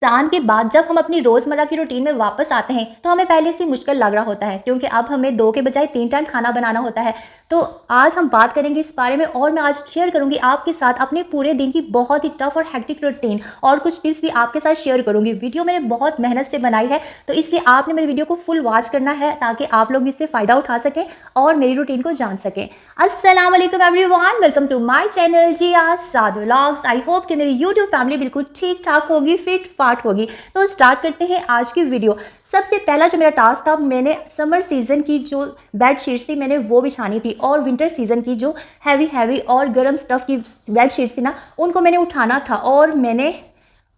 स्नान के बाद जब हम अपनी रोज़मर्रा की रूटीन में वापस आते हैं तो हमें पहले से मुश्किल लग रहा होता है, क्योंकि अब हमें 2 के बजाय 3 टाइम खाना बनाना होता है। तो आज हम बात करेंगे इस बारे में, और मैं आज शेयर करूंगी आपके साथ अपने पूरे दिन की बहुत ही टफ और हेक्टिक रूटीन, और कुछ टिप्स भी आपके साथ शेयर करूंगी। वीडियो मैंने बहुत मेहनत से बनाई है, तो इसलिए आपने मेरी वीडियो को फुल वॉच करना है ताकि आप लोग इससे फ़ायदा उठा सकें और मेरी रूटीन को जान सकें। अस्सलाम वालेकुम everyone, welcome to my channel Zia Saad vlogs. I hope कि मेरी यूट्यूब फैमिली बिल्कुल ठीक ठाक होगी, फिट फाट होगी। तो स्टार्ट करते हैं आज की वीडियो। सबसे पहला जो मेरा टास्क था, मैंने समर सीज़न की जो बेड शीट्स थी मैंने वो बिछानी थी, और विंटर सीज़न की जो हैवी और गर्म स्टफ़ की बेड शीट्स थी ना, उनको मैंने उठाना था, और मैंने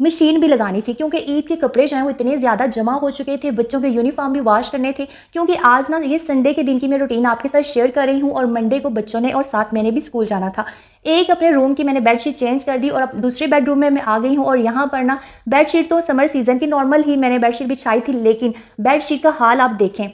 मशीन भी लगानी थी, क्योंकि ईद के कपड़े जो हैं वो इतने ज़्यादा जमा हो चुके थे। बच्चों के यूनिफॉर्म भी वॉश करने थे, क्योंकि आज ना ये संडे के दिन की मैं रूटीन आपके साथ शेयर कर रही हूँ, और मंडे को बच्चों ने और साथ मैंने भी स्कूल जाना था। एक अपने रूम की मैंने बेडशीट चेंज कर दी और अब दूसरे बेडरूम में मैं आ गई हूँ। और यहाँ पर ना बेडशीट तो समर सीज़न की नॉर्मल ही मैंने बेडशीट बिछाई थी, लेकिन बेडशीट का हाल आप देखें।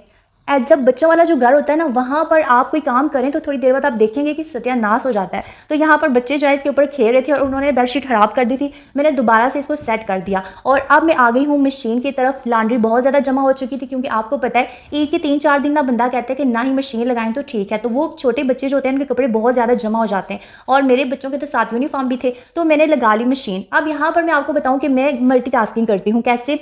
जब बच्चों वाला जो घर होता है ना, वहाँ पर आप कोई काम करें तो थोड़ी देर बाद आप देखेंगे कि सत्यानाश हो जाता है। तो यहाँ पर बच्चे जो है इसके ऊपर खेल रहे थे और उन्होंने बेडशीट खराब कर दी थी। मैंने दोबारा से इसको सेट कर दिया, और अब मैं आ गई हूँ मशीन की तरफ। लॉन्ड्री बहुत ज़्यादा जमा हो चुकी थी, क्योंकि आपको पता है ईद के 3-4 दिन ना बंदा कहता है कि ना ही मशीन लगाएं तो ठीक है। तो वो छोटे बच्चे जो होते हैं उनके कपड़े बहुत ज़्यादा जमा हो जाते हैं, और मेरे बच्चों के तो साथ यूनिफॉर्म भी थे, तो मैंने लगा ली मशीन। अब यहाँ पर मैं आपको बताऊँ कि मैं मल्टीटास्किंग करती हूँ कैसे।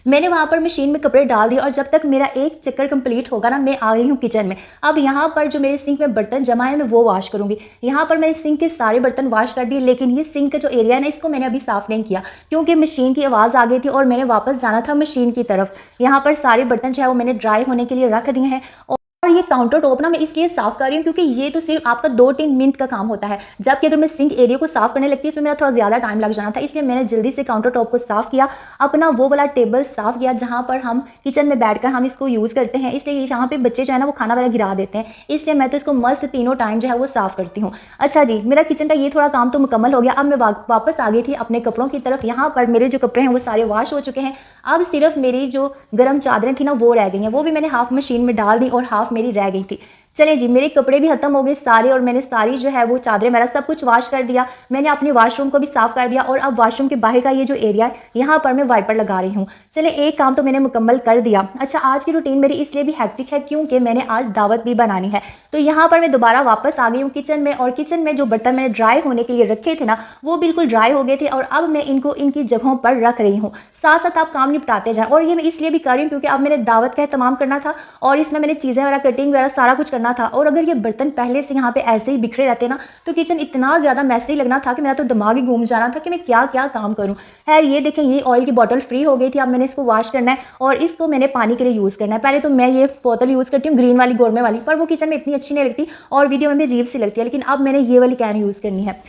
मैंने वहाँ पर मशीन में कपड़े डाल दिए, और जब तक मेरा एक चक्कर कंप्लीट होगा ना, मैं आ गई हूँ किचन में। अब यहाँ पर जो मेरे सिंक में बर्तन जमा है मैं वो वॉश करूँगी। यहाँ पर मैंने सिंक के सारे बर्तन वॉश कर दिए, लेकिन ये सिंक का जो एरिया है ना, इसको मैंने अभी साफ़ नहीं किया, क्योंकि मशीन की आवाज़ आ गई थी और मैंने वापस जाना था मशीन की तरफ। यहाँ पर सारे बर्तन जो है वो मैंने ड्राई होने के लिए रख दिए हैं। और ये काउंटर टॉप ना मैं इसलिए साफ़ कर रही हूँ, क्योंकि ये तो सिर्फ आपका 2-3 मिनट का काम होता है, जबकि अगर मैं सिंक एरिया को साफ़ करने लगती इसमें मेरा थोड़ा ज़्यादा टाइम लग जाना था। इसलिए मैंने जल्दी से काउंटर टॉप को साफ़ किया, अपना वो वाला टेबल साफ़ किया जहाँ पर हम किचन में बैठकर हम इसको यूज़ करते हैं। इसलिए यहाँ पे बच्चे जो है ना वो खाना वगैरह गिरा देते हैं, इसलिए मैं तो इसको मस्ट तीनों टाइम जो है वो साफ़ करती हूँ। अच्छा जी, मेरा किचन का ये थोड़ा काम तो मुकम्मल हो गया। अब मैं वापस आ गई थी अपने कपड़ों की तरफ। यहाँ पर मेरे जो कपड़े हैं वो सारे वॉश हो चुके हैं। अब सिर्फ मेरी जो गर्म चादरें थी ना वो रह गई हैं, वो भी मैंने हाफ़ मशीन में डाल दी और हाफ़ मेरी रह गई थी। चलें जी, मेरे कपड़े भी खत्म हो गए सारे, और मैंने सारी जो है वो चादरें मेरा सब कुछ वॉश कर दिया। मैंने अपने वॉशरूम को भी साफ़ कर दिया, और अब वॉशरूम के बाहर का ये जो एरिया है यहाँ पर मैं वाइपर लगा रही हूँ। चलें, एक काम तो मैंने मुकम्मल कर दिया। अच्छा, आज की रूटीन मेरी इसलिए भी हेक्टिक है क्योंकि मैंने आज दावत भी बनानी है। तो यहाँ पर मैं दोबारा वापस आ गई हूँ किचन में, और किचन में जो बर्तन मैंने ड्राई होने के लिए रखे थे ना, वो बिल्कुल ड्राई हो गए थे, और अब मैं इनको इनकी जगहों पर रख रही हूँ। साथ साथ आप काम निपटाते जाएँ, और ये मैं इसलिए भी कर रही हूँ क्योंकि अब मैंने दावत का एहतमाम करना था, और इसमें मैंने चीज़ें वगैरह कटिंग वगैरह सारा कुछ करना था। और अगर ये बर्तन पहले से यहाँ पे ऐसे ही बिखरे रहते ना, तो किचन इतना ज़्यादा मैसी लगना था कि मेरा तो दिमाग ही घूम जाना था कि मैं क्या क्या काम करूँ। खैर, ये देखें, ये ऑयल की बोतल फ्री हो गई थी। अब मैंने इसको वॉश करना है, और इसको मैंने पानी के लिए यूज़ करना है। पहले तो मैं ये बोतल यूज़ करती हूँ ग्रीन वाली गोरमे वाली, पर वो किचन में इतनी अच्छी नहीं लगती और वीडियो में भी अजीब सी लगती है, लेकिन अब मैंने ये वाली कैन यूज़ करनी है।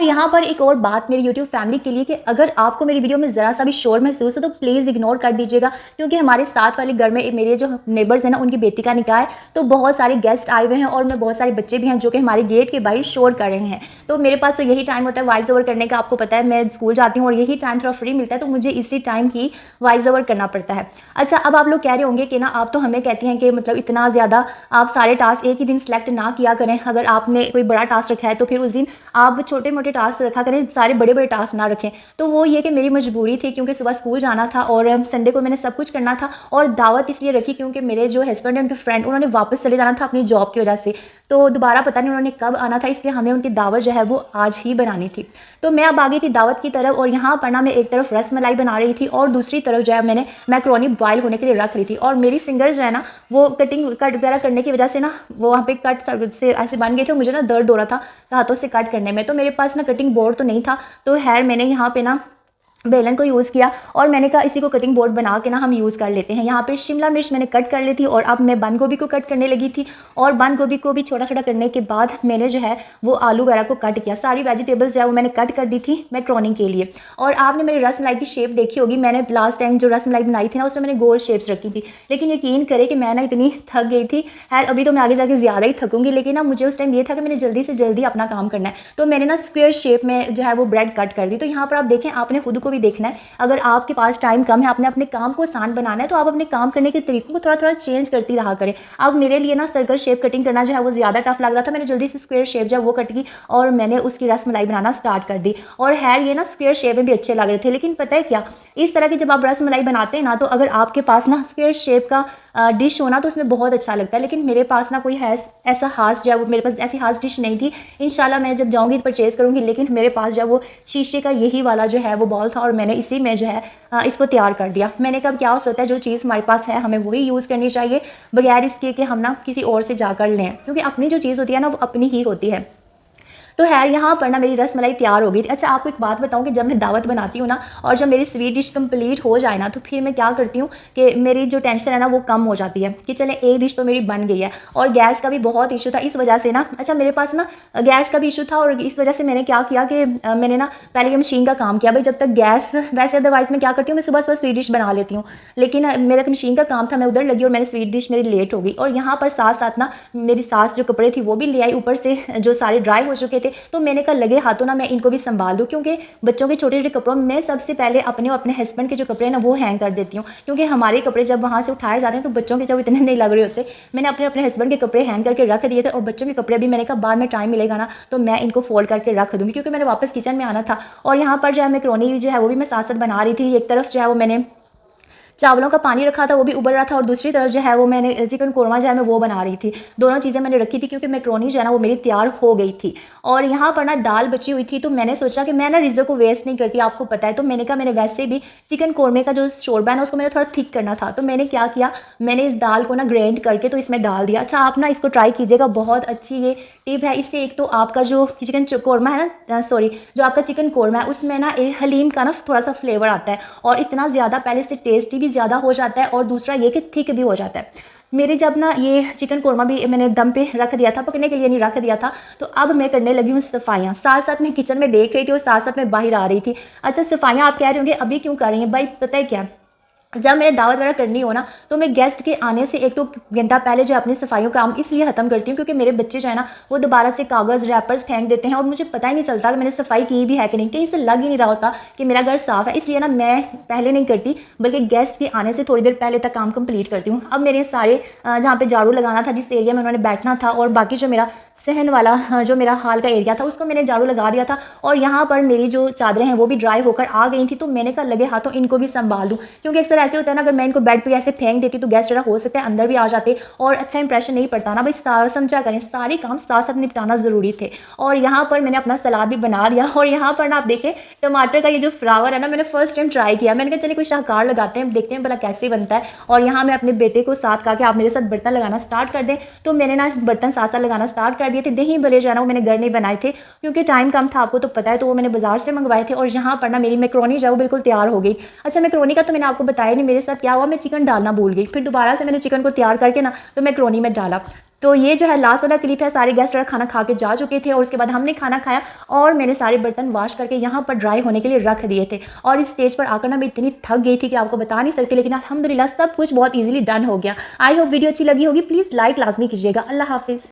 यहाँ पर एक और बात मेरी YouTube फैमिली के लिए कि अगर आपको मेरी वीडियो में ज़रा सा भी शोर महसूस हो तो प्लीज़ इग्नोर कर दीजिएगा, क्योंकि हमारे साथ वाले घर में मेरे जो नेबर्स हैं ना, उनकी बेटी का निकाह है, तो बहुत सारे गेस्ट आए हुए हैं, और मैं बहुत सारे बच्चे भी हैं जो कि हमारे गेट के बाहर शोर कर रहे हैं। तो मेरे पास तो यही टाइम होता है वॉइस ओवर करने का। आपको पता है मैं स्कूल जाती हूँ और यही टाइम थोड़ा फ्री मिलता है, तो मुझे इसी टाइम ही वॉइस ओवर करना पड़ता है। अच्छा, अब आप लोग कह रहे होंगे कि ना आप तो हमें कहती हैं कि मतलब इतना ज़्यादा आप सारे टास्क एक ही दिन सेलेक्ट ना किया करें। अगर आपने कोई बड़ा टास्क रखा है तो फिर उस दिन आप छोटे मोटे टास्क रखा करें, सारे बड़े बड़े टास्क ना रखें। तो वो ये कि मेरी मजबूरी थी, क्योंकि सुबह स्कूल जाना था और संडे को मैंने सब कुछ करना था। और दावत इसलिए रखी क्योंकि मेरे जो हस्बैंड है उनके फ्रेंड उन्होंने वापस चले जाना था अपनी जॉब की वजह से, तो दोबारा पता नहीं उन्होंने कब आना था, इसलिए हमें उनकी दावत जो है वो आज ही बनानी थी। तो मैं अब आ गई थी दावत की तरफ, और यहाँ पर ना मैं एक तरफ रस मलाई बना रही थी और दूसरी तरफ जो है मैंने मैक्रोनी बॉयल होने के लिए रख रही थी। और मेरी फिंगर्स जो है ना वो कट वगैरह करने की वजह से ना वो वहाँ पे कट से ऐसे बन गए थे, मुझे ना दर्द हो रहा था हाथों से कट करने में। तो मेरे पास ना कटिंग बोर्ड तो नहीं था, तो खैर मैंने यहाँ पे ना बेलन को यूज़ किया, और मैंने कहा इसी को कटिंग बोर्ड बना के ना हम यूज़ कर लेते हैं। यहाँ पे शिमला मिर्च मैंने कट कर ली थी, और अब मैं बंद गोभी को कट करने लगी थी, और बंद गोभी को भी छोटा छोटा करने के बाद मैंने जो है वो आलू वगैरह को कट किया। सारी वेजिटेबल्स जो है वो मैंने कट कर दी थी मैक्रोनी के लिए। और आपने मेरी रस मलाई की शेप देखी होगी, मैंने लास्ट टाइम जो रस मलाई बनाई थी ना उसमें मैंने गोल शेप्स रखी थी, लेकिन यकीन करें कि मैं ना इतनी थक गई थी। खैर, अभी तो मैं आगे जाके ज़्यादा ही थकूंगी, लेकिन ना मुझे उस टाइम ये था कि मैंने जल्दी से जल्दी अपना काम करना है, तो मैंने ना स्क्वायर शेप में जो है वो ब्रेड कट कर दी। तो यहाँ पर आप देखें, आपने खुद को भी देखना है। अगर आपके पास टाइम कम है, आपने अपने काम को आसान बनाना है, तो आप अपने काम करने के तरीकों को थोड़ा थोड़ा चेंज करती रहा करें। अब मेरे लिए ना सर्कल शेप कटिंग करना जो है वो ज़्यादा टफ लग रहा था। मैंने जल्दी से स्क्वायर शेप जो है वो कट की और मैंने उसकी रसमलाई बनाना स्टार्ट कर दी। और हेयर ये ना स्क्वायर शेप में भी अच्छे लग रहे थे, लेकिन पता है क्या, इस तरह की जब आप रसमलाई बनाते हैं ना, तो अगर आपके पास ना स्क्वायर शेप का डिश होना तो उसमें बहुत अच्छा लगता है। लेकिन मेरे पास ना कोई है ऐसा खास जो है वो, मेरे पास ऐसी खास डिश नहीं थी। इंशाल्लाह मैं जब जाऊँगी तो परचेज़ करूँगी। लेकिन मेरे पास जो है वो शीशे का यही वाला जो है वो बॉल था और मैंने इसी में जो है इसको तैयार कर दिया। मैंने कहा क्या हो सकता है, जो चीज़ हमारे पास है हमें वही यूज़ करनी चाहिए, बगैर इसके कि हम ना किसी और से जाकर लें, क्योंकि अपनी जो चीज़ होती है ना वो अपनी ही होती है। तो खैर यहाँ पर ना मेरी रसमलाई तैयार हो गई थी। अच्छा, आपको एक बात बताऊँ कि जब मैं दावत बनाती हूँ ना और जब मेरी स्वीट डिश कंप्लीट हो जाए ना, तो फिर मैं क्या करती हूँ कि मेरी जो टेंशन है ना वो कम हो जाती है कि चले एक डिश तो मेरी बन गई है। और गैस का भी बहुत इशू था इस वजह से ना, अच्छा मेरे पास ना गैस का भी इशू था और इस वजह से मैंने क्या किया कि मैंने ना पहले ये मशीन का काम किया भाई, जब तक गैस, वैसे अदरवाइज़ मैं क्या करती हूँ, मैं सुबह सुबह स्वीट डिश बना लेती हूँ, लेकिन मेरा मशीन का काम था, मैं उधर लगी और मैंने स्वीट डिश मेरी लेट हो गई। और यहाँ पर साथ साथ ना मेरी सास जो कपड़े थी वो भी ले आई ऊपर से, जो सारे ड्राई हो चुके थे। तो मैंने कहा लगे हाथों ना मैं इनको भी संभाल दूँ, क्योंकि बच्चों के छोटे छोटे कपड़ों में मैं सबसे पहले अपने और अपने हस्बैंड के जो कपड़े हैं ना वो हैंग कर देती हूँ, क्योंकि हमारे कपड़े जब वहाँ से उठाए जाते हैं तो बच्चों के जब इतने नहीं लग रहे होते। मैंने अपने अपने हस्बैंड के कपड़े हैंग करके रख दिए थे और बच्चों के कपड़े भी मैंने कहा बाद में टाइम मिलेगा ना तो मैं इनको फोल्ड करके रख दूँगी, क्योंकि मैंने वापस किचन में आना था। और यहाँ पर जो है मैक्रोनी जो है वो भी मैं साथ साथ बना रही थी। एक तरफ जो है वो मैंने चावलों का पानी रखा था, वो भी उबल रहा था, और दूसरी तरफ जो है वो मैंने चिकन कोरमा जो है मैं वो बना रही थी। दोनों चीज़ें मैंने रखी थी क्योंकि मैक्रोनी जो है ना वो मेरी तैयार हो गई थी। और यहाँ पर ना दाल बची हुई थी, तो मैंने सोचा कि मैं ना रिज़ो को वेस्ट नहीं करती, आपको पता है। तो मैंने कहा मैंने वैसे भी चिकन कोरमे का जो शोरबा है ना उसको मैंने थोड़ा थिक करना था, तो मैंने क्या किया, मैंने इस दाल को ना ग्राइंड करके तो इसमें डाल दिया। अच्छा, आप ना इसको ट्राई कीजिएगा, बहुत अच्छी ये टिप है। इससे एक तो आपका जो चिकन कोरमा है ना, सॉरी, जो आपका चिकन कोरमा है उसमें ना एक हलीम का ना थोड़ा सा फ्लेवर आता है और इतना ज़्यादा पहले से टेस्टी भी ज़्यादा हो जाता है और दूसरा ये कि थिक भी हो जाता है। मेरे जब ना ये चिकन कोरमा भी मैंने दम पे रख दिया था, पकने के लिए नहीं रख दिया था, तो अब मैं करने लगी हूँ सफाइयाँ। साथ साथ मैं किचन में देख रही थी और साथ साथ मैं बाहर आ रही थी। अच्छा, सफाइयाँ आप कह रहे होंगे अभी क्यों कर रही हैं भाई, पता है क्या, जब मैंने दावत वगैरह करनी हो ना तो मैं गेस्ट के आने से एक तो घंटा पहले जो अपनी सफाइयों का काम इसलिए ख़त्म करती हूँ क्योंकि मेरे बच्चे जो है ना वो दोबारा से कागज़ रैपर्स फेंक देते हैं और मुझे पता ही नहीं चलता कि मैंने सफाई की भी है कि नहीं, कहीं से लग ही नहीं रहा होता कि मेरा घर साफ़ है। इसलिए ना मैं पहले नहीं करती बल्कि गेस्ट के आने से थोड़ी देर पहले तक काम कंप्लीट करती हूँ। अब मेरे सारे जहाँ पर झाड़ू लगाना था, जिस एरिया में उन्होंने बैठना था, और बाकी जो मेरा सहन वाला जो मेरा हाल का एरिया था उसको मैंने झाड़ू लगा दिया था। और यहाँ पर मेरी जो चादरें हैं वो भी ड्राई होकर आ गई थी, तो मैंने कहा लगे हाथों इनको भी संभाल दूँ, क्योंकि अक्सर ऐसे होता है ना अगर मैं इनको बेड पे ऐसे फेंक देती तो गेस्ट जरा हो सकता है अंदर भी आ जाते और अच्छा इंप्रेशन नहीं पड़ता ना। भाई सारा समझा करें, सारे काम साथ साथ निपटाना ज़रूरी थे। और यहाँ पर मैंने अपना सलाद भी बना दिया। और यहाँ पर ना आप देखें टमाटर का ये जो फ्लावर है ना, मैंने फर्स्ट टाइम ट्राई किया। मैंने कहा चलिए कोई शाहकार लगाते हैं, देखते हैं भला कैसे बनता है। और यहाँ मैं अपने बेटे को साथ कहा कि आप मेरे साथ बर्तन लगाना स्टार्ट कर दें, तो मैंने ना बर्तन साथ साथ लगाना स्टार्ट कर दिए थे। दही भले जो है ना वो मैंने घर नहीं बनाए थे क्योंकि टाइम कम था, आपको तो पता है, तो वो मैंने बाजार से मंगवाए थे। और यहाँ पर ना मेरी मैक्रोनी जो है वो बिल्कुल तैयार हो गई। अच्छा, मैक्रोनी का तो मैंने आपको बताया नहीं मेरे साथ क्या हुआ, मैं चिकन डालना भूल गई। फिर दोबारा से मैंने चिकन को तैयार करके ना तो मैक्रोनी में डाला। तो ये जो है लास्ट वाला क्लिप है, सारे गेस्ट वाला खाना खा के जा चुके थे और उसके बाद हमने खाना खाया और मैंने सारे बर्तन वॉश करके यहाँ पर ड्राई होने के लिए रख दिए थे। और इस स्टेज पर आकर ना मैं इतनी थक गई थी कि आपको बता नहीं सकती, लेकिन अल्हम्दुलिल्लाह सब कुछ बहुत ईजिली डन हो गया। आई होप वीडियो अच्छी लगी होगी, प्लीज़ लाइक लाजमी कीजिएगा। अल्लाह हाफिज़।